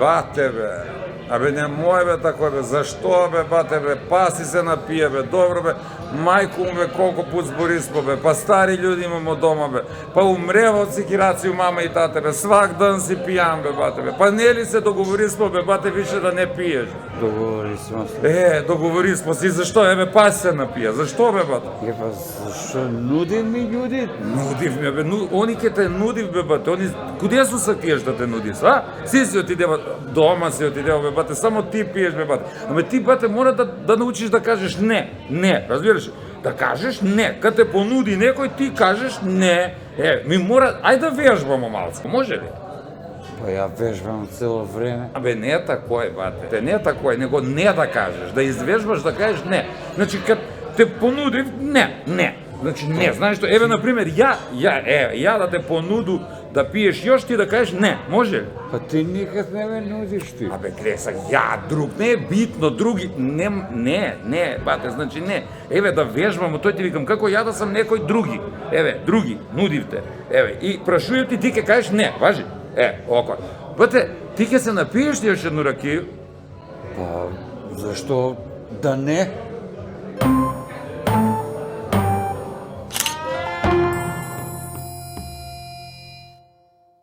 Бате, бе. Абе, немој, бе, тако, бе. Зашто, бе, бате, бе? Паси се напие, бе. Добро, бе. Мајко му, бе, колко пут зборисмо, бе. Па стари људи имамо дома, бе. Па умрева од секирација мама и тате, бе. Свак ден си пијан, бе, бате, бе. Па нели се договорисмо, бе, бате, више да не пиеш? Договори смо се. Договорисмо си. Зашто? Еве, паси се напија. Зашто, бе, бате? Па зашто нудим ми људи? Нудив ме, бе, они ке те нудив, бе, бате, они, куде су сакиеш да те нудис, а? Си отидева, дома си отидева, бе, бате, само ти пиеш, бе, бате. Аме ти, бате, мора да научиш да кажеш не, разбираш? Да кажеш не, кад те понуди некој, ти кажеш не. Ми мора, ајде да вежбамо малце, може ли? Па ја вежбам цело време. Абе, не е такој, бате, не е такој, него не да кажеш, да извежбаш, да кажеш не. Значи, кад те понудив, не. Значи, не, знаеш што, еве, например, ја да те понуду да пиеш још, ти да кажеш не, може ли? Па ти никад не ме нудиш ти. Абе, гледай сак, друг, не е битно, други, не, бате, значи не. Еве, да вежбамо, тој ти викам, како ја да сам некој други. Еве, други, нудивте. Еве, и прашујам ти ке кажеш не, важи? Око. Бате, ти ке се напиеш ли још едну ракију? Па, зашто да не?